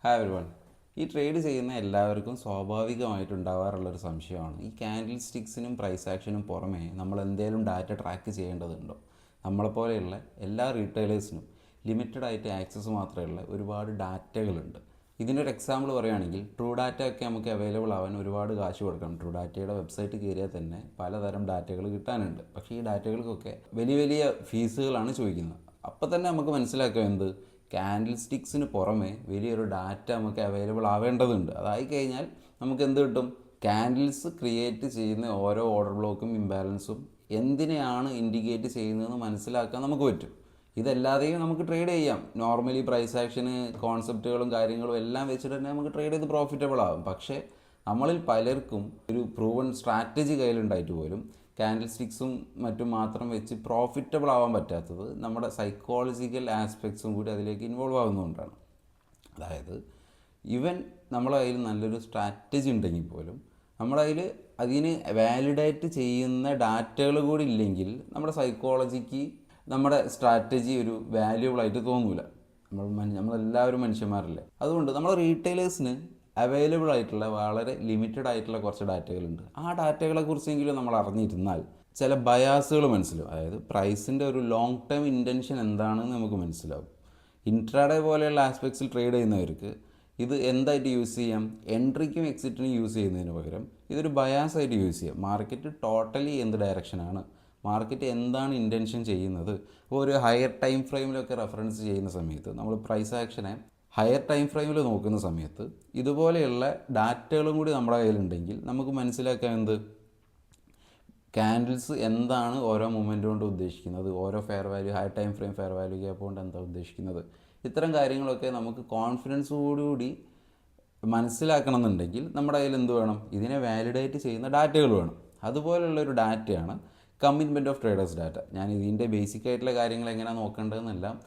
Hi everyone. ഈ trade ചെയ്യുന്ന എല്ലാവർക്കും സ്വാഭാവികമായിട്ടുണ്ടാവാറുള്ളൊരു സംശയമാണ്, ഈ ക്യാൻഡിൽ സ്റ്റിക്സിനും പ്രൈസ് ആക്ഷനും പുറമേ നമ്മൾ എന്തെങ്കിലും ഡാറ്റ ട്രാക്ക് ചെയ്യേണ്ടതുണ്ടോ? നമ്മളെപ്പോലെയുള്ള എല്ലാ റീറ്റെയിലേഴ്സിനും ലിമിറ്റഡ് ആയിട്ട് ആക്സസ് മാത്രമുള്ള ഒരുപാട് ഡാറ്റകളുണ്ട്. ഇതിനൊരു എക്സാമ്പിൾ പറയുകയാണെങ്കിൽ, ട്രൂ ഡാറ്റ ഒക്കെ നമുക്ക് അവൈലബിൾ ആവാൻ ഒരുപാട് കാശ് കൊടുക്കണം. ട്രൂ ഡാറ്റയുടെ വെബ്സൈറ്റ് കയറിയാൽ തന്നെ പലതരം ഡാറ്റകൾ കിട്ടാനുണ്ട്. പക്ഷേ ഈ ഡാറ്റകൾക്കൊക്കെ വലിയ വലിയ ഫീസുകളാണ് ചോദിക്കുന്നത്. അപ്പോൾ തന്നെ നമുക്ക് മനസ്സിലാക്കാം എന്ത്, ക്യാൻഡിൽ സ്റ്റിക്സിന് പുറമെ വലിയൊരു ഡാറ്റ നമുക്ക് അവൈലബിൾ ആവേണ്ടതുണ്ട്. അതായി കഴിഞ്ഞാൽ നമുക്ക് എന്ത് കിട്ടും? ക്യാൻഡിൽസ് ക്രിയേറ്റ് ചെയ്യുന്ന ഓരോ ഓർഡർ ബ്ലോക്കും ഇംബാലൻസും എന്തിനെയാണ് ഇൻഡിക്കേറ്റ് ചെയ്യുന്നതെന്ന് മനസ്സിലാക്കാൻ നമുക്ക് പറ്റും. ഇതല്ലാതെയും നമുക്ക് ട്രേഡ് ചെയ്യാം. നോർമലി പ്രൈസ് ആക്ഷന് കോൺസെപ്റ്റുകളും കാര്യങ്ങളും എല്ലാം വെച്ചിട്ട് തന്നെ നമുക്ക് ട്രേഡ് ചെയ്ത് പ്രോഫിറ്റബിൾ ആകും. പക്ഷേ നമ്മളിൽ പലർക്കും ഒരു പ്രൂവൺ സ്ട്രാറ്റജി കയ്യിലുണ്ടായിട്ട് പോലും ക്യാൻഡിൽ സ്റ്റിക്സും മറ്റും മാത്രം വെച്ച് പ്രോഫിറ്റബിൾ ആവാൻ പറ്റാത്തത് നമ്മുടെ സൈക്കോളജിക്കൽ ആസ്പെക്ട്സും കൂടി അതിലേക്ക് ഇൻവോൾവ് ആകുന്നതുകൊണ്ടാണ്. അതായത് ഈവൻ നമ്മളെ കയ്യിൽ നല്ലൊരു സ്ട്രാറ്റജി ഉണ്ടെങ്കിൽ പോലും നമ്മുടെ കയ്യിൽ അതിന് വാലിഡേറ്റ് ചെയ്യുന്ന ഡാറ്റകൾ കൂടി ഇല്ലെങ്കിൽ നമ്മുടെ സൈക്കോളജിക്ക് നമ്മുടെ സ്ട്രാറ്റജി ഒരു വാല്യുബിൾ ആയിട്ട് തോന്നൂല. നമ്മളെല്ലാവരും മനുഷ്യന്മാരല്ലേ. അതുകൊണ്ട് നമ്മൾ റീറ്റെയിലേഴ്സിന് അവൈലബിൾ ആയിട്ടുള്ള വളരെ ലിമിറ്റഡ് ആയിട്ടുള്ള കുറച്ച് ഡാറ്റകളുണ്ട്. ആ ഡാറ്റകളെ കുറിച്ചെങ്കിലും നമ്മൾ അറിഞ്ഞിരുന്നാൽ ചില ബയാസുകൾ മനസ്സിലാവും. അതായത് പ്രൈസിൻ്റെ ഒരു ലോങ് ടേം ഇൻറ്റൻഷൻ എന്താണെന്ന് നമുക്ക് മനസ്സിലാവും. ഇൻട്രാഡേ പോലെയുള്ള ആസ്പെക്ട്സിൽ ട്രേഡ് ചെയ്യുന്നവർക്ക് ഇത് എന്തായിട്ട് യൂസ് ചെയ്യാം? എൻട്രിക്കും എക്സിറ്റിനും യൂസ് ചെയ്യുന്നതിന് പകരം ഇതൊരു ബയാസായിട്ട് യൂസ് ചെയ്യാം. മാർക്കറ്റ് ടോട്ടലി എന്ത് ഡയറക്ഷനാണ്, മാർക്കറ്റ് എന്താണ് ഇൻറ്റൻഷൻ ചെയ്യുന്നത്. അപ്പോൾ ഒരു ഹയർ ടൈം ഫ്രെയിമിലൊക്കെ റെഫറൻസ് ചെയ്യുന്ന സമയത്ത് നമ്മൾ പ്രൈസ് ആക്ഷനെ ഹയർ ടൈം ഫ്രെയിമിൽ നോക്കുന്ന സമയത്ത് ഇതുപോലെയുള്ള ഡാറ്റകളും കൂടി നമ്മുടെ കയ്യിലുണ്ടെങ്കിൽ നമുക്ക് മനസ്സിലാക്കാം എന്ത്, ക്യാൻഡിൽസ് എന്താണ് ഓരോ മൊമെൻ്റ് കൊണ്ട് ഉദ്ദേശിക്കുന്നത്, ഓരോ fair value, high time frame fair value gap കൊണ്ട് എന്താ ഉദ്ദേശിക്കുന്നത്. ഇത്തരം കാര്യങ്ങളൊക്കെ നമുക്ക് കോൺഫിഡൻസോടുകൂടി മനസ്സിലാക്കണം എന്നുണ്ടെങ്കിൽ നമ്മുടെ കയ്യിൽ എന്ത് വേണം? ഇതിനെ വാലിഡേറ്റ് ചെയ്യുന്ന ഡാറ്റകൾ വേണം. അതുപോലുള്ളൊരു ഡാറ്റയാണ് കമ്മിറ്റ്മെൻറ്റ് ഓഫ് ട്രേഡേഴ്സ് ഡാറ്റ. ഞാൻ ഇതിൻ്റെ ബേസിക് ആയിട്ടുള്ള കാര്യങ്ങൾ എങ്ങനെയാണ് നോക്കേണ്ടതെന്നെല്ലാം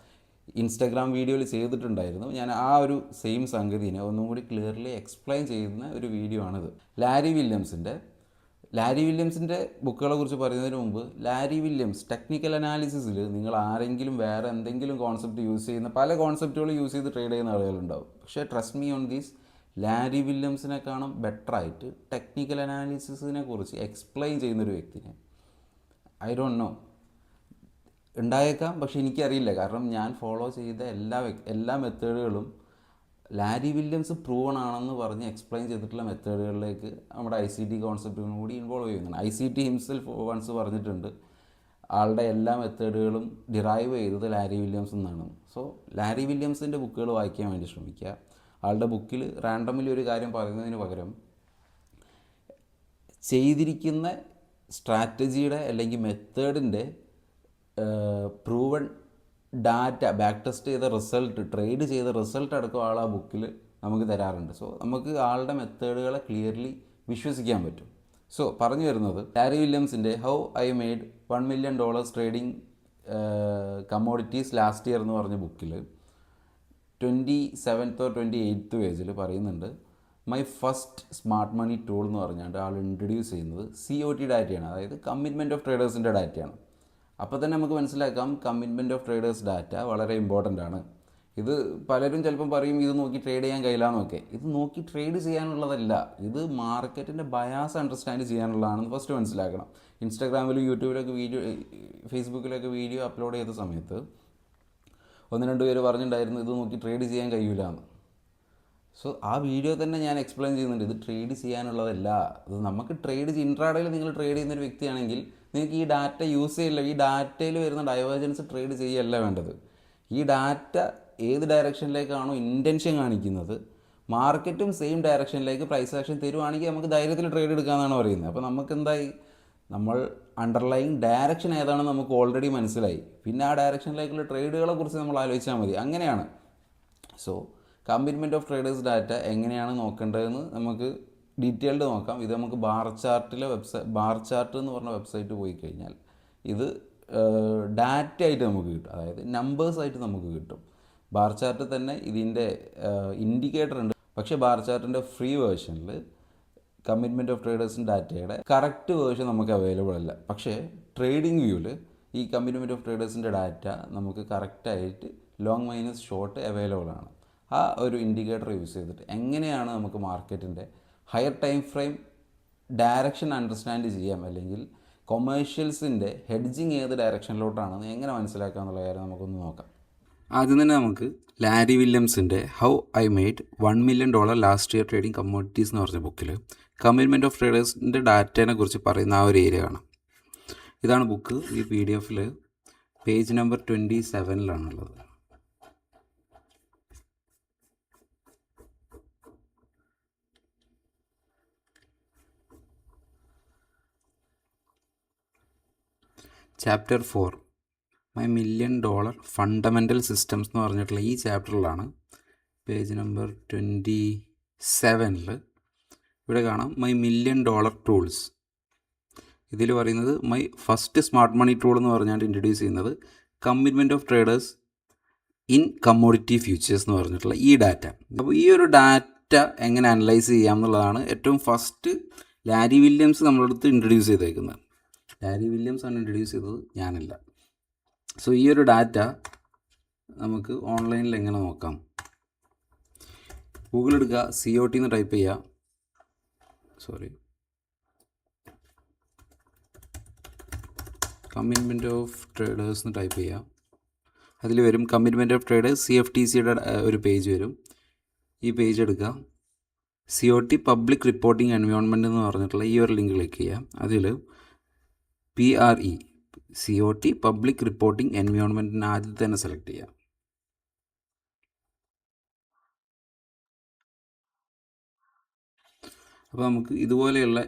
ഇൻസ്റ്റാഗ്രാം വീഡിയോയിൽ ചെയ്തിട്ടുണ്ടായിരുന്നു. ഞാൻ ആ ഒരു സെയിം സംഗതിനെ ഒന്നും കൂടി ക്ലിയർലി എക്സ്പ്ലെയിൻ ചെയ്യുന്ന ഒരു വീഡിയോ ആണിത്. ലാരി വില്യംസിൻ്റെ ബുക്കുകളെ കുറിച്ച് പറയുന്നതിന് മുമ്പ്, ലാരി വില്യംസ് ടെക്നിക്കൽ അനാലിസിസിൽ നിങ്ങൾ ആരെങ്കിലും വേറെ എന്തെങ്കിലും കോൺസെപ്റ്റ് യൂസ് ചെയ്യുന്ന പല കോൺസെപ്റ്റുകൾ യൂസ് ചെയ്ത് ട്രേഡ് ചെയ്യുന്ന ആളുകളുണ്ടാവും. പക്ഷേ trust me on these, Larry വില്യംസിനെക്കാളും ബെറ്ററായിട്ട് ടെക്നിക്കൽ അനാലിസിസിനെ കുറിച്ച് എക്സ്പ്ലെയിൻ ചെയ്യുന്നൊരു വ്യക്തിനെ ഐ ഡോണ്ട് നോ, ഉണ്ടായേക്കാം. പക്ഷെ എനിക്കറിയില്ല. കാരണം ഞാൻ ഫോളോ ചെയ്ത എല്ലാ മെത്തേഡുകളും ലാരി വില്യംസ് പ്രൂവൺ ആണെന്ന് പറഞ്ഞ് എക്സ്പ്ലെയിൻ ചെയ്തിട്ടുള്ള മെത്തേഡുകളിലേക്ക് നമ്മുടെ ICT കോൺസെപ്റ്റുകളും കൂടി ഇൻവോൾവ് ചെയ്യുന്നുണ്ട്. ICT ഹിംസെൽഫ് വൺസ് പറഞ്ഞിട്ടുണ്ട്, ആളുടെ എല്ലാ മെത്തേഡുകളും ഡിറൈവ് ചെയ്തത് ലാരി വില്യംസ് എന്നാണ്. സോ ലാരി വില്യംസിൻ്റെ ബുക്കുകൾ വായിക്കാൻ വേണ്ടി ശ്രമിക്കുക. ആളുടെ ബുക്കിൽ റാൻഡമിലി ഒരു കാര്യം പറയുന്നതിന് പകരം ചെയ്തിരിക്കുന്ന സ്ട്രാറ്റജിയുടെ അല്ലെങ്കിൽ മെത്തേഡിൻ്റെ പ്രൂവൺ ഡാറ്റ, ബാക്ക് ടെസ്റ്റ് ചെയ്ത റിസൾട്ട്, ട്രേഡ് ചെയ്ത റിസൾട്ട് അടക്കം ആൾ ആ ബുക്കിൽ നമുക്ക് തരാറുണ്ട്. സോ നമുക്ക് ആളുടെ മെത്തേഡുകളെ ക്ലിയർലി വിശ്വസിക്കാൻ പറ്റും. സോ പറഞ്ഞു വരുന്നത്, ലാരി വില്യംസിൻ്റെ how I made $1 million trading commodities last year എന്ന് പറഞ്ഞ ബുക്കിൽ 27th or 28th പേജിൽ പറയുന്നുണ്ട്, my first smart money tool എന്ന് പറഞ്ഞാണ്ട് ആൾ ഇൻട്രൊഡ്യൂസ് ചെയ്യുന്നത് COT ഡാറ്റയാണ്. അതായത് കമ്മിറ്റ്മെൻറ്റ് ഓഫ് ട്രേഡേഴ്സിൻ്റെ ഡാറ്റയാണ്. അപ്പോൾ തന്നെ നമുക്ക് മനസ്സിലാക്കാം കമ്മിറ്റ്മെൻറ്റ് ഓഫ് ട്രേഡേഴ്സ് ഡാറ്റ വളരെ ഇമ്പോർട്ടൻ്റ് ആണ്. ഇത് പലരും ചിലപ്പം പറയും ഇത് നോക്കി ട്രേഡ് ചെയ്യാൻ കഴിയില്ലെന്നൊക്കെ. ഇത് നോക്കി ട്രേഡ് ചെയ്യാനുള്ളതല്ല, ഇത് മാർക്കറ്റിൻ്റെ ബയാസ് അണ്ടർസ്റ്റാൻഡ് ചെയ്യാനുള്ളതാണെന്ന് ഫസ്റ്റ് മനസ്സിലാക്കണം. ഇൻസ്റ്റാഗ്രാമിലും യൂട്യൂബിലൊക്കെ വീഡിയോ, ഫേസ്ബുക്കിലൊക്കെ വീഡിയോ അപ്ലോഡ് ചെയ്ത സമയത്ത് 1-2 പേര് പറഞ്ഞിട്ടുണ്ടായിരുന്നു ഇത് നോക്കി ട്രേഡ് ചെയ്യാൻ കഴിയില്ല എന്ന്. സോ ആ വീഡിയോ തന്നെ ഞാൻ എക്സ്പ്ലെയിൻ ചെയ്യുന്നുണ്ട്, ഇത് ട്രേഡ് ചെയ്യാനുള്ളതല്ല. ഇത് നമുക്ക് ട്രേഡ് ഇൻട്രാഡേയിൽ നിങ്ങൾ ട്രേഡ് ചെയ്യുന്നൊരു വ്യക്തിയാണെങ്കിൽ നിങ്ങൾക്ക് ഈ ഡാറ്റ യൂസ് ചെയ്യില്ല. ഈ ഡാറ്റയിൽ വരുന്ന ഡൈവേർജൻസ് ട്രേഡ് ചെയ്യുകയല്ല വേണ്ടത്. ഈ ഡാറ്റ ഏത് ഡയറക്ഷനിലേക്കാണോ ഇൻറ്റൻഷൻ കാണിക്കുന്നത്, മാർക്കറ്റും സെയിം ഡയറക്ഷനിലേക്ക് പ്രൈസ് ആക്ഷൻ തരുവാണെങ്കിൽ നമുക്ക് ധൈര്യത്തിൽ ട്രേഡ് എടുക്കാമെന്നാണ് പറയുന്നത്. അപ്പോൾ നമുക്ക് എന്തായി, നമ്മൾ അണ്ടർലൈങ് ഡയറക്ഷൻ ഏതാണെന്ന് നമുക്ക് ഓൾറെഡി മനസ്സിലായി. പിന്നെ ആ ഡയറക്ഷനിലേക്കുള്ള ട്രേഡുകളെ കുറിച്ച് നമ്മൾ ആലോചിച്ചാൽ മതി. അങ്ങനെയാണ്. So commitment of traders data എങ്ങനെയാണ് നോക്കേണ്ടതെന്ന് നമുക്ക് ഡീറ്റെയിൽഡ് നോക്കാം. ഇത് നമുക്ക് ബാർ ചാർട്ട് എന്ന് പറഞ്ഞ വെബ്സൈറ്റ് പോയി കഴിഞ്ഞാൽ ഇത് ഡാറ്റ ആയിട്ട് നമുക്ക് കിട്ടും. അതായത് നമ്പേഴ്സായിട്ട് നമുക്ക് കിട്ടും. ബാർ ചാർട്ട് തന്നെ ഇതിൻ്റെ ഇൻഡിക്കേറ്റർ ഉണ്ട്. പക്ഷേ ബാർ ചാർട്ടിൻ്റെ ഫ്രീ വേർഷനിൽ കമ്മിറ്റ്മെൻറ്റ് ഓഫ് ട്രേഡേഴ്സിൻ്റെ ഡാറ്റയുടെ കറക്റ്റ് വേർഷൻ നമുക്ക് അവൈലബിൾ അല്ല. പക്ഷേ ട്രേഡിംഗ് വ്യൂവിൽ ഈ കമ്മിറ്റ്മെൻറ്റ് ഓഫ് ട്രേഡേഴ്സിൻ്റെ ഡാറ്റ നമുക്ക് കറക്റ്റായിട്ട് ലോങ് മൈനസ് ഷോർട്ട് അവൈലബിൾ ആണ്. ആ ഒരു ഇൻഡിക്കേറ്റർ യൂസ് ചെയ്തിട്ട് എങ്ങനെയാണ് നമുക്ക് മാർക്കറ്റിൻ്റെ higher time frame direction understand ചെയ്യാം, അല്ലെങ്കിൽ കൊമേഴ്ഷ്യൽസിൻ്റെ ഹെഡ്ജിങ് ഏത് ഡയറക്ഷനിലോട്ടാണെന്ന് എങ്ങനെ മനസ്സിലാക്കുക എന്നുള്ള കാര്യം നമുക്കൊന്ന് നോക്കാം. ആദ്യം തന്നെ നമുക്ക് ലാരി വില്യംസിൻ്റെ how I made $1 million last year trading commodities എന്ന് പറഞ്ഞ ബുക്കിൽ കമ്മിറ്റ്മെൻറ്റ് ഓഫ് ട്രേഡേഴ്സിൻ്റെ ഡാറ്റേനെ കുറിച്ച് പറയുന്ന ആ ഒരു ഏരിയ കാണാം. ഇതാണ് ബുക്ക്. ഈ PDF പേജ് നമ്പർ 27-ലാണുള്ളത്. Chapter 4 my $1 million fundamental systems എന്ന് പറഞ്ഞിട്ടുള്ള ഈ ചാപ്റ്ററിലാണ് പേജ് നമ്പർ 27-ൽ ഇവിടെ കാണാം മൈ $1 million ടൂൾസ്. ഇതിൽ പറയുന്നത് my first smart money tool എന്ന് പറഞ്ഞാൽ ഇൻട്രൊഡ്യൂസ് ചെയ്യുന്നത് commitment of traders in commodity futures എന്ന് പറഞ്ഞിട്ടുള്ള ഈ ഡാറ്റ. അപ്പോൾ ഈ ഒരു ഡാറ്റ എങ്ങനെ അനലൈസ് ചെയ്യാം എന്നുള്ളതാണ് ഏറ്റവും ഫസ്റ്റ് ലാരി വില്യംസ് നമ്മളടുത്ത് ഇൻട്രൊഡ്യൂസ് ചെയ്തേക്കുന്നത്. ലാരി വില്യംസ് ആണ് ഇൻട്രൊഡ്യൂസ് ചെയ്തത്, ഞാനല്ല. സോ ഈ ഒരു ഡാറ്റ നമുക്ക് ഓൺലൈനിൽ എങ്ങനെ നോക്കാം? ഗൂഗിൾ എടുക്കുക, COT എന്ന് ടൈപ്പ് ചെയ്യുക. കമ്മിറ്റ്മെൻറ്റ് ഓഫ് ട്രേഡേഴ്സ് എന്ന് ടൈപ്പ് ചെയ്യുക. അതിൽ വരും കമ്മിറ്റ്മെൻറ്റ് ഓഫ് ട്രേഡേഴ്സ് CFTCയുടെ ഒരു പേജ് വരും. ഈ പേജ് എടുക്കുക, COT പബ്ലിക് റിപ്പോർട്ടിംഗ് എൻവയോൺമെൻറ്റ് എന്ന് പറഞ്ഞിട്ടുള്ള ഈ ഒരു ലിങ്ക് ക്ലിക്ക് ചെയ്യുക. അതിൽ PRE COT പബ്ലിക് റിപ്പോർട്ടിംഗ് എൻവയോൺമെൻറ്റിന് ആദ്യത്തെ തന്നെ സെലക്ട് ചെയ്യുക. അപ്പോൾ നമുക്ക് ഇതുപോലെയുള്ള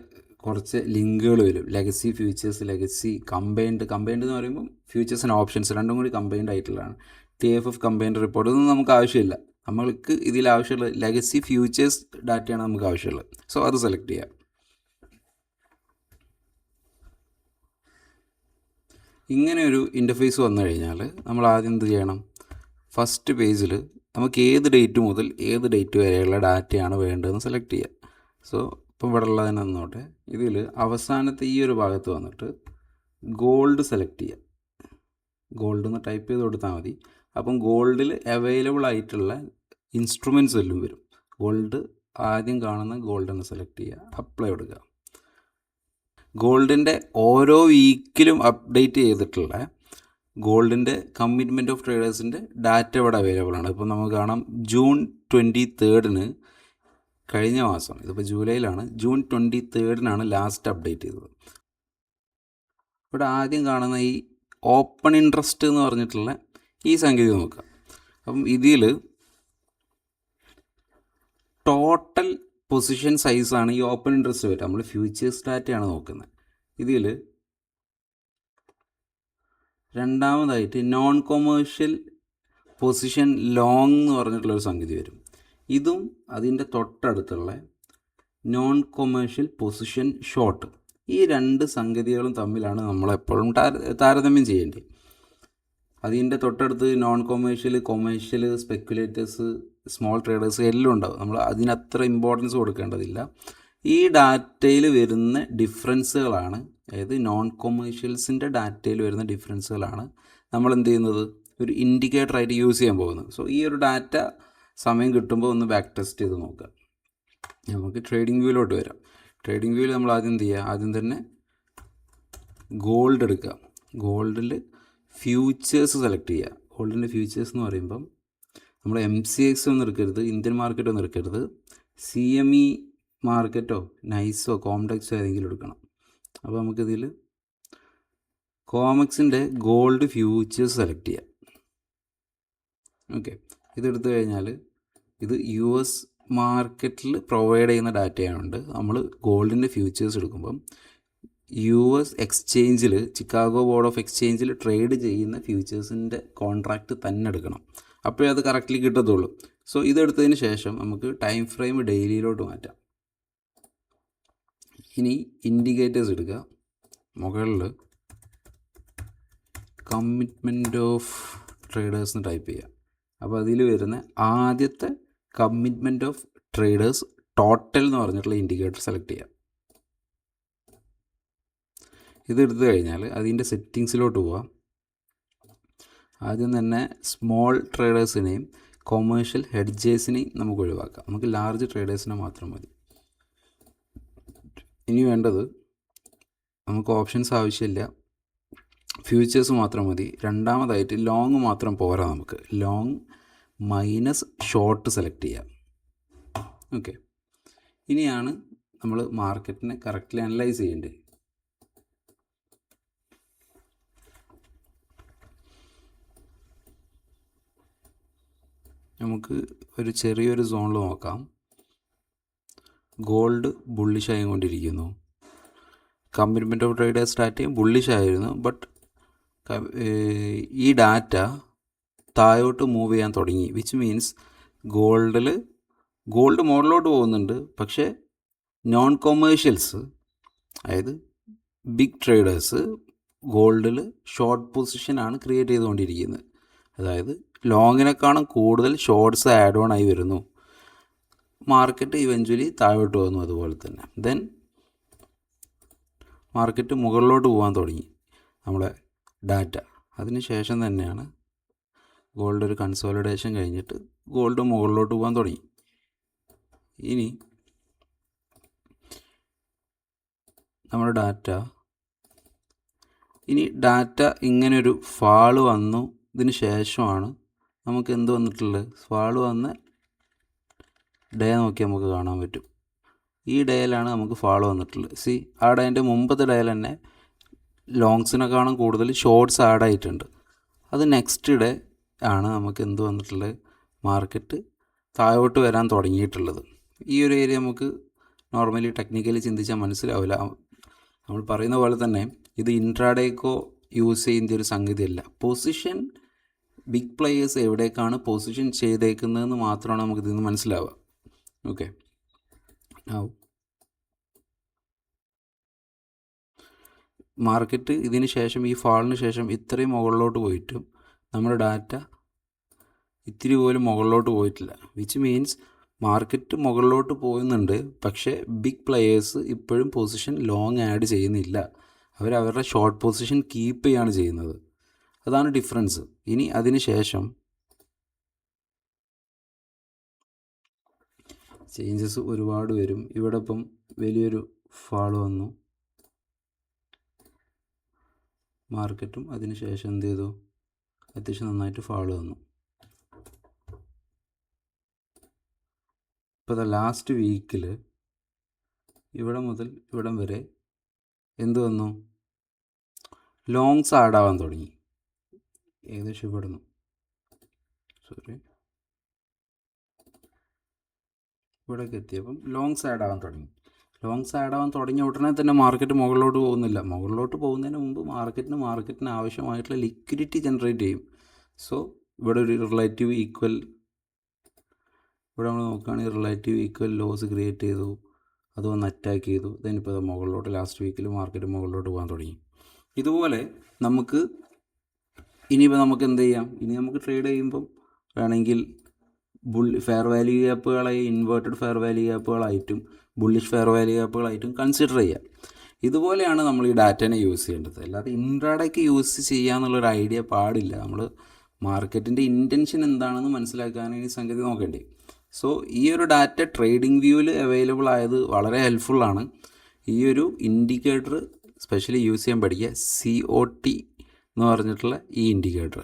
കുറച്ച് ലിങ്കുകൾ വരും. ലെഗസി ഫ്യൂച്ചേഴ്സ്, ലെഗസി കമ്പൈൻഡ് എന്ന് പറയുമ്പോൾ ഫ്യൂച്ചേഴ്സ് ആൻഡ് ഓപ്ഷൻസ് രണ്ടും കൂടി കമ്പൈൻഡ് ആയിട്ടുള്ളതാണ്. TFF കമ്പൈൻഡ് റിപ്പോർട്ട് ഇതൊന്നും നമുക്ക് ആവശ്യമില്ല. നമ്മൾക്ക് ഇതിൽ ആവശ്യമുള്ള ലെഗസി ഫ്യൂച്ചേഴ്സ് ഡാറ്റയാണ് നമുക്ക് ആവശ്യമുള്ളത്. സോ അത് സെലക്ട് ചെയ്യാം. ഇങ്ങനെ ഒരു ഇൻ്റർഫേസ് വന്നു കഴിഞ്ഞാൽ നമ്മൾ ആദ്യം എന്ത് ചെയ്യണം? ഫസ്റ്റ് പേജിൽ നമുക്ക് ഏത് ഡേറ്റ് മുതൽ ഏത് ഡേറ്റ് വരെയുള്ള ഡാറ്റയാണ് വേണ്ടതെന്ന് സെലക്ട് ചെയ്യുക. സോ ഇപ്പം ഇവിടെ ഉള്ളതിനെ നോട്ടെ, ഇതിൽ അവസാനത്തെ ഈ ഒരു ഭാഗത്ത് വന്നിട്ട് ഗോൾഡ് സെലക്ട് ചെയ്യുക. ഗോൾഡ് എന്ന് ടൈപ്പ് ചെയ്ത് കൊടുത്താൽ മതി. അപ്പം ഗോൾഡിൽ അവൈലബിൾ ആയിട്ടുള്ള ഇൻസ്ട്രുമെൻറ്റ്സ് എല്ലാം വരും. ഗോൾഡ് ആദ്യം കാണുന്ന ഗോൾഡെന്ന് സെലക്ട് ചെയ്യുക, അപ്ലൈ കൊടുക്കുക. ഗോൾഡിൻ്റെ ഓരോ വീക്കിലും അപ്ഡേറ്റ് ചെയ്തിട്ടുള്ള ഗോൾഡിൻ്റെ കമ്മിറ്റ്മെൻറ്റ് ഓഫ് ട്രേഡേഴ്സിൻ്റെ ഡാറ്റ ഇവിടെ അവൈലബിൾ ആണ്. ഇപ്പോൾ നമുക്ക് കാണാം June 23 കഴിഞ്ഞ മാസം, ഇതിപ്പോൾ ജൂലൈയിലാണ്, June 23 ലാസ്റ്റ് അപ്ഡേറ്റ് ചെയ്തത്. ഇവിടെ ആദ്യം കാണുന്ന ഈ ഓപ്പൺ ഇൻട്രസ്റ്റ് എന്ന് പറഞ്ഞിട്ടുള്ള ഈ സംഗതി നോക്കുക. അപ്പം ഇതിൽ ടോട്ടൽ പൊസിഷൻ സൈസാണ് ഈ ഓപ്പൺ ഇൻട്രസ്റ്റ് വരിക. നമ്മൾ ഫ്യൂച്ചേഴ്സ് ഡാറ്റയാണ് നോക്കുന്നത്. ഇതിൽ രണ്ടാമതായിട്ട് നോൺ കൊമേഴ്ഷ്യൽ പൊസിഷൻ ലോങ് എന്ന് പറഞ്ഞിട്ടുള്ളൊരു സംഗതി വരും. ഇതും അതിൻ്റെ തൊട്ടടുത്തുള്ള നോൺ കൊമേഴ്ഷ്യൽ പൊസിഷൻ ഷോർട്ട്, ഈ രണ്ട് സംഗതികളും തമ്മിലാണ് നമ്മളെപ്പോഴും താരതമ്യം ചെയ്യേണ്ടത്. അതിൻ്റെ തൊട്ടടുത്ത് non commercial speculators, small traders എല്ലാം ഉണ്ടാവും. നമ്മൾ അതിനത്ര ഇമ്പോർട്ടൻസ് കൊടുക്കേണ്ടതില്ല. ഈ ഡാറ്റയിൽ വരുന്ന ഡിഫറൻസുകളാണ്, അതായത് നോൺ കൊമേഴ്ഷ്യൽസിൻ്റെ ഡാറ്റയിൽ വരുന്ന ഡിഫറൻസുകളാണ് നമ്മൾ എന്ത് ചെയ്യുന്നത്, ഒരു ഇൻഡിക്കേറ്ററായിട്ട് യൂസ് ചെയ്യാൻ പോകുന്നത്. സോ ഈ ഒരു ഡാറ്റ സമയം കിട്ടുമ്പോൾ ഒന്ന് ബാക്ക് ടെസ്റ്റ് ചെയ്ത് നോക്കുക. നമുക്ക് ട്രേഡിംഗ് വ്യൂവിലോട്ട് വരാം. ട്രേഡിംഗ് വ്യൂവിൽ നമ്മൾ ആദ്യം എന്ത് ചെയ്യുക? ആദ്യം തന്നെ ഗോൾഡ് എടുക്കുക. ഗോൾഡിൽ ഫ്യൂച്ചേഴ്സ് സെലക്ട് ചെയ്യുക. ഗോൾഡിൻ്റെ ഫ്യൂച്ചേഴ്സ് എന്ന് പറയുമ്പം നമ്മൾ MCX ഒന്നും എടുക്കരുത്, ഇന്ത്യൻ മാർക്കറ്റ് ഒന്നും എടുക്കരുത്, CME മാർക്കറ്റോ നൈസോ കോംഡെക്സോ ഏതെങ്കിലും എടുക്കണം. അപ്പോൾ നമുക്കിതിൽ കോമെക്സിൻ്റെ ഗോൾഡ് ഫ്യൂച്ചേഴ്സ് സെലക്ട് ചെയ്യാം. ഓക്കെ, ഇതെടുത്തു കഴിഞ്ഞാൽ ഇത് US മാർക്കറ്റിൽ പ്രൊവൈഡ് ചെയ്യുന്ന ഡാറ്റയായതുകൊണ്ട് നമ്മൾ ഗോൾഡിൻ്റെ ഫ്യൂച്ചേഴ്സ് എടുക്കുമ്പം US എക്സ്ചേഞ്ചിൽ, ചിക്കാഗോ ബോർഡ് ഓഫ് എക്സ്ചേഞ്ചിൽ ട്രേഡ് ചെയ്യുന്ന ഫ്യൂച്ചേഴ്സിൻ്റെ കോൺട്രാക്റ്റ് തന്നെ എടുക്കണം. അപ്പോഴേ അത് കറക്റ്റ്ലി കിട്ടത്തുള്ളൂ. സോ ഇതെടുത്തതിന് ശേഷം നമുക്ക് ടൈം ഫ്രെയിം ഡെയിലിയിലോട്ട് മാറ്റാം. ഇനി ഇൻഡിക്കേറ്റേഴ്സ് എടുക്കുക. മുകളിൽ കമ്മിറ്റ്മെൻറ്റ് ഓഫ് ട്രേഡേഴ്സ് എന്ന് ടൈപ്പ് ചെയ്യുക. അപ്പോൾ അതിൽ വരുന്ന ആദ്യത്തെ കമ്മിറ്റ്മെൻറ്റ് ഓഫ് ട്രേഡേഴ്സ് ടോട്ടൽ എന്ന് പറഞ്ഞിട്ടുള്ള ഇൻഡിക്കേറ്റർ സെലക്ട് ചെയ്യുക. ഇതെടുത്തു കഴിഞ്ഞാൽ അതിൻ്റെ സെറ്റിങ്സിലോട്ട് പോവാം. ആദ്യം തന്നെ സ്മോൾ ട്രേഡേഴ്സിനെയും കൊമേഴ്ഷ്യൽ ഹെഡ്ജേഴ്സിനെ നമുക്ക് ഒഴിവാക്കാം. നമുക്ക് ലാർജ് ട്രേഡേഴ്സിനെ മാത്രം മതി. ഇനി വേണ്ടത് നമുക്ക് ഓപ്ഷൻസ് ആവശ്യമില്ല, ഫ്യൂച്ചേഴ്സ് മാത്രം മതി. രണ്ടാമതായിട്ട് ലോങ് മാത്രം പോരാ, നമുക്ക് ലോങ് മൈനസ് ഷോർട്ട് സെലക്ട് ചെയ്യാം. ഓക്കെ, ഇനിയാണ് നമ്മൾ മാർക്കറ്റിനെ കറക്റ്റ്ലി അനലൈസ് ചെയ്യേണ്ടത്. നമുക്ക് ഒരു ചെറിയൊരു സോണിൽ നോക്കാം. ഗോൾഡ് ബുള്ളിഷ് ആയിക്കൊണ്ടിരിക്കുന്നു. കമ്മിറ്റ്മെൻറ്റ് ഓഫ് ട്രേഡേഴ്സ് ഡാറ്റയും ബുള്ളിഷ് ആയിരുന്നു. ബട്ട് ഈ ഡാറ്റ താഴോട്ട് മൂവ് ചെയ്യാൻ തുടങ്ങി, വിച്ച് മീൻസ് ഗോൾഡ് മുകളിലോട്ട് പോകുന്നുണ്ട്. പക്ഷേ നോൺ കൊമേഴ്ഷ്യൽസ്, അതായത് ബിഗ് ട്രേഡേഴ്സ് ഗോൾഡിൽ ഷോർട്ട് പൊസിഷനാണ് ക്രിയേറ്റ് ചെയ്തുകൊണ്ടിരിക്കുന്നത്. അതായത് ലോങ്ങിനെക്കാളും കൂടുതൽ ഷോർട്ട്സ് ആഡ് ഓൺ ആയി വരുന്നു. മാർക്കറ്റ് ഇവഞ്ച്വലി താഴോട്ട് പോകുന്നു. അതുപോലെ തന്നെ ദെൻ മാർക്കറ്റ് മുകളിലോട്ട് പോകാൻ തുടങ്ങി നമ്മളെ ഡാറ്റ. അതിന് ശേഷം തന്നെയാണ് ഗോൾഡ് ഒരു കൺസോളിഡേഷൻ കഴിഞ്ഞിട്ട് ഗോൾഡ് മുകളിലോട്ട് പോകാൻ തുടങ്ങി. ഇനി നമ്മുടെ ഡാറ്റ ഇങ്ങനൊരു ഫാള് വന്നു. ഇതിന് ശേഷമാണ് നമുക്ക് എന്ത് വന്നിട്ടുള്ളത്, ഫാള് വന്ന ഡേ നോക്കി നമുക്ക് കാണാൻ പറ്റും. ഈ ഡേയിലാണ് നമുക്ക് ഫാള് വന്നിട്ടുള്ളത്. ആ ഡേൻ്റെ മുമ്പത്തെ ഡേയിൽ തന്നെ ലോങ്സിനെക്കാളും കൂടുതൽ ഷോർട്ട്സ് ആഡ് ആയിട്ടുണ്ട്. അത് നെക്സ്റ്റ് ഡേ ആണ് നമുക്ക് എന്ത് വന്നിട്ടുള്ളത്, മാർക്കറ്റ് താഴോട്ട് വരാൻ തുടങ്ങിയിട്ടുള്ളത്. ഈ ഒരു ഏരിയ നമുക്ക് നോർമലി ടെക്നിക്കലി ചിന്തിച്ചാൽ മനസ്സിലാവില്ല. നമ്മൾ പറയുന്ന പോലെ തന്നെ ഇത് ഇൻട്രാഡേക്കോ യൂസ് ചെയ്യുന്ന ഒരു സംഗതിയല്ല. പൊസിഷൻ ബിഗ് പ്ലെയേഴ്സ് എവിടേക്കാണ് പൊസിഷൻ ചെയ്തേക്കുന്നതെന്ന് മാത്രമാണ് നമുക്ക് ഇതിൽ നിന്ന് മനസ്സിലാവുക. ഓക്കെ, മാർക്കറ്റ് ഇതിന് ശേഷം ഈ ഫാളിന് ശേഷം ഇത്രയും മുകളിലോട്ട് പോയിട്ടും നമ്മുടെ ഡാറ്റ ഇത്തിരി പോലും മുകളിലോട്ട് പോയിട്ടില്ല. വിച്ച് മീൻസ് മാർക്കറ്റ് മുകളിലോട്ട് പോകുന്നുണ്ട്, പക്ഷേ ബിഗ് പ്ലെയേഴ്സ് ഇപ്പോഴും പൊസിഷൻ ലോങ് ആഡ് ചെയ്യുന്നില്ല. അവരുടെ ഷോർട്ട് പൊസിഷൻ കീപ്പ് ചെയ്യാണ് ചെയ്യുന്നത്. അതാണ് ഡിഫറൻസ്. ഇനി അതിന് ശേഷം ചേഞ്ചസ് ഒരുപാട് വരും. ഇവിടെ ഇപ്പം വലിയൊരു ഫാൾ വന്നു, മാർക്കറ്റും അതിന് ശേഷം എന്ത് ചെയ്തു, അത്യാവശ്യം നന്നായിട്ട് ഫാൾ വന്നു. ഇപ്പോൾ ലാസ്റ്റ് വീക്കിൽ ഇവിടെ മുതൽ ഇവിടം വരെ എന്ത് വന്നു, ലോങ്സ് ആഡ് ആവാൻ തുടങ്ങി. ഏകദേശം ഇവിടുന്ന് ഇവിടേക്ക് എത്തിയപ്പം ലോങ്സ് ആഡ് ആവാൻ തുടങ്ങി. ലോങ്സ് ആഡ് ആവാൻ തുടങ്ങിയ ഉടനെ തന്നെ മാർക്കറ്റ് മുകളിലോട്ട് പോകുന്നില്ല. മുകളിലോട്ട് പോകുന്നതിന് മുമ്പ് മാർക്കറ്റിന് ആവശ്യമായിട്ടുള്ള ലിക്വിഡിറ്റി ജനറേറ്റ് ചെയ്യും. സോ ഇവിടെ ഒരു റിലേറ്റീവ് ഈക്വൽ, ഇവിടെ നമ്മൾ നോക്കുകയാണെങ്കിൽ റിലേറ്റീവ് ഈക്വൽ ലോസ് ക്രിയേറ്റ് ചെയ്തു, അത് വന്ന് അറ്റാക്ക് ചെയ്തു. ദെനിപ്പോൾ മുകളിലോട്ട് ലാസ്റ്റ് വീക്കിൽ മാർക്കറ്റ് മുകളിലോട്ട് പോകാൻ തുടങ്ങി. ഇതുപോലെ നമുക്ക് ഇനിയിപ്പോൾ നമുക്ക് എന്ത് ചെയ്യാം, ഇനി നമുക്ക് ട്രേഡ് ചെയ്യുമ്പം വേണമെങ്കിൽ ഫെയർ വാല്യൂ ഗ്യാപ്പുകളായി ഇൻവേർട്ടഡ് ഫെയർ വാല്യൂ ഗ്യാപ്പുകളായിട്ടും ബുള്ളിഷ് ഫെയർ വാല്യൂ ഗ്യാപ്പുകളായിട്ടും കൺസിഡർ ചെയ്യാം. ഇതുപോലെയാണ് നമ്മൾ ഈ ഡാറ്റേനെ യൂസ് ചെയ്യേണ്ടത്. അല്ലാതെ ഇൻട്രാഡേക്ക് യൂസ് ചെയ്യുക എന്നുള്ളൊരു ഐഡിയ പാടില്ല. നമ്മൾ മാർക്കറ്റിൻ്റെ ഇൻറ്റൻഷൻ എന്താണെന്ന് മനസ്സിലാക്കാനാണ് ഈ സംഗതി നോക്കേണ്ടി. സോ ഈ ഒരു ഡാറ്റ ട്രേഡിംഗ് വ്യൂവിൽ അവൈലബിൾ ആയത് വളരെ ഹെൽപ്ഫുള്ളാണ്. ഈ ഒരു ഇൻഡിക്കേറ്റർ സ്പെഷ്യലി യൂസ് ചെയ്യാൻ പഠിക്കുക, COT എന്ന് പറഞ്ഞിട്ടുള്ള ഈ ഇൻഡിക്കേറ്റർ.